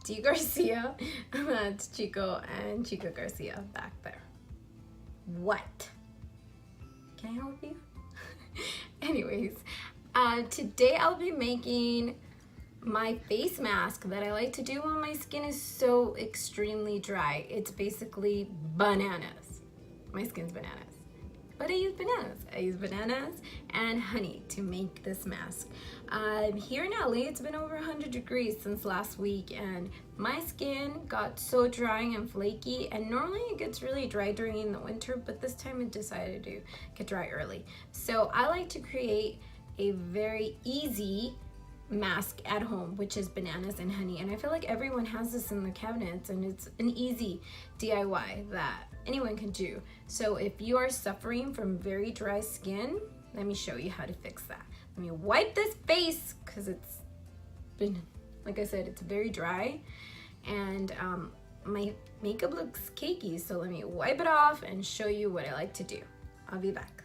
Dee Garcia. That's Chico and Chico Garcia back there. What? Can I help you? Anyways, today I'll be making my face mask that I like to do when my skin is so extremely dry. It's basically bananas. My skin's bananas. But I use bananas. I use bananas and honey to make this mask. Here in LA, it's been over 100 degrees since last week, and my skin got so dry and flaky, and normally it gets really dry during the winter, but this time it decided to get dry early. So I like to create a very easy mask at home, which is bananas and honey, and I feel like everyone has this in their cabinets, and it's an easy DIY that anyone can do. So if you are suffering from very dry skin, let me show you how to fix that. Let me wipe this face because it's been, like I said, it's very dry, and my makeup looks cakey, so let me wipe it off and show you what I like to do. I'll be back.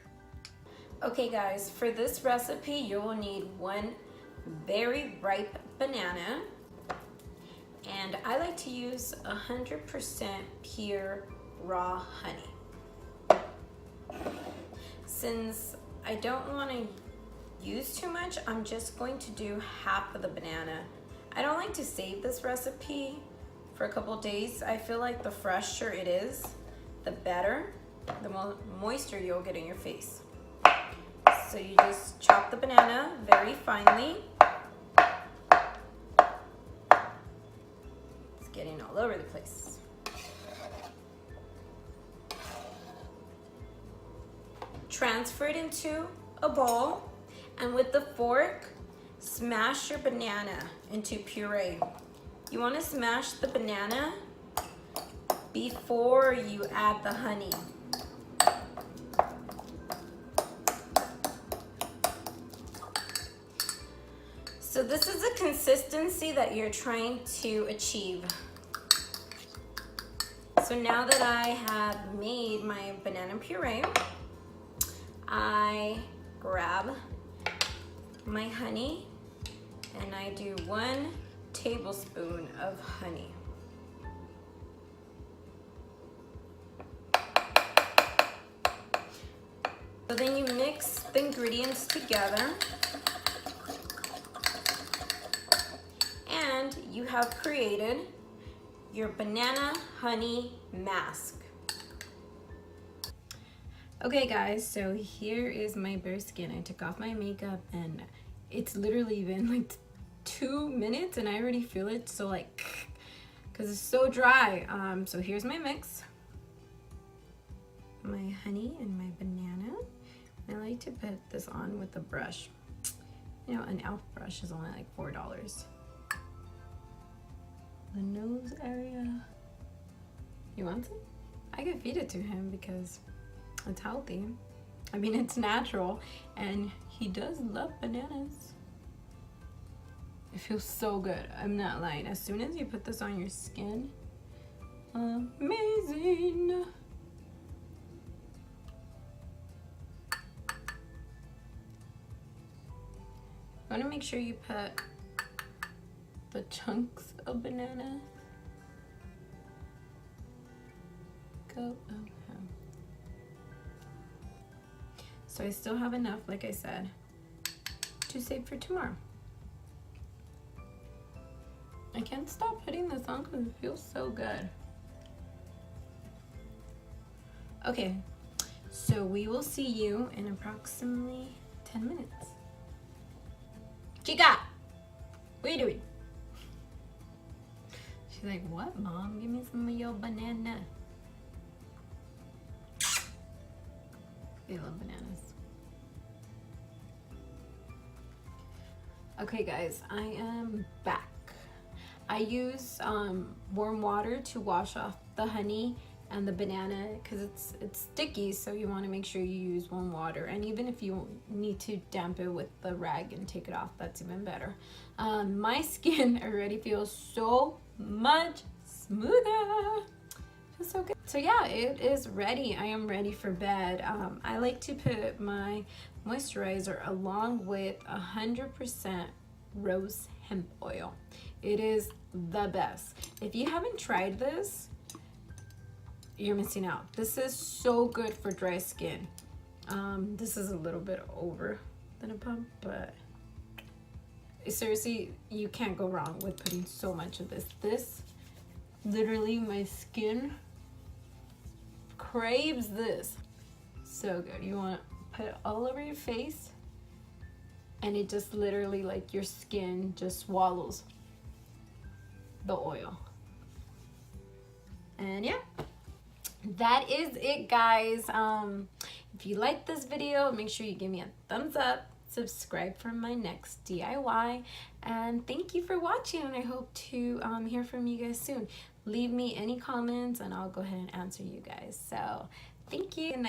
Okay guys, for this recipe you will need one very ripe banana, and I like to use 100% pure raw honey. Since I don't want to use too much, I'm just going to do half of the banana. I don't like to save this recipe for a couple days. I feel like the fresher it is, the better, the more moisture you'll get in your face. So you just chop the banana very finely. It's getting all over the place. Transfer it into a bowl, and with the fork, smash your banana into puree. You want to smash the banana before you add the honey. So this is the consistency that you're trying to achieve. So now that I have made my banana puree, I grab my honey and I do 1 tablespoon of honey. So then you mix the ingredients together, and you have created your banana honey mask. Okay guys, so here is my bare skin. I took off my makeup and it's literally been like 2 minutes and I already feel it so like, because it's so dry. So here's my mix. My honey and my banana. I like to put this on with a brush. You know, an elf brush is only like $4. The nose area. You want some? I could feed it to him because it's healthy. I mean, it's natural, and he does love bananas. It feels so good. I'm not lying. As soon as you put this on your skin, amazing. I want to make sure you put the chunks of banana. Go. Okay. So I still have enough, like I said, to save for tomorrow. I can't stop putting this on because it feels so good. Okay, so we will see you in approximately 10 minutes. Chica, what are you doing? She's like, what, Mom? Give me some of your banana. They love bananas. Okay guys, I am back. I use warm water to wash off the honey and the banana because it's sticky, so you want to make sure you use warm water, and even if you need to damp it with the rag and take it off, that's even better. My skin already feels so much smoother. Feels so good. So yeah, it is ready. I am ready for bed. I like to put my moisturizer along with 100% rose hemp oil. It is the best. If you haven't tried this, you're missing out. This is so good for dry skin. This is a little bit over than a pump, but seriously, you can't go wrong with putting so much of this. This, literally, my skin craves this. So good. You want to put it all over your face, and it just literally, like, your skin just swallows the oil. And yeah, that is it, guys. If you like this video, make sure you give me a thumbs up, subscribe for my next DIY, and thank you for watching, and I hope to hear from you guys soon. Leave me any comments and I'll go ahead and answer you guys. So thank you. Good night.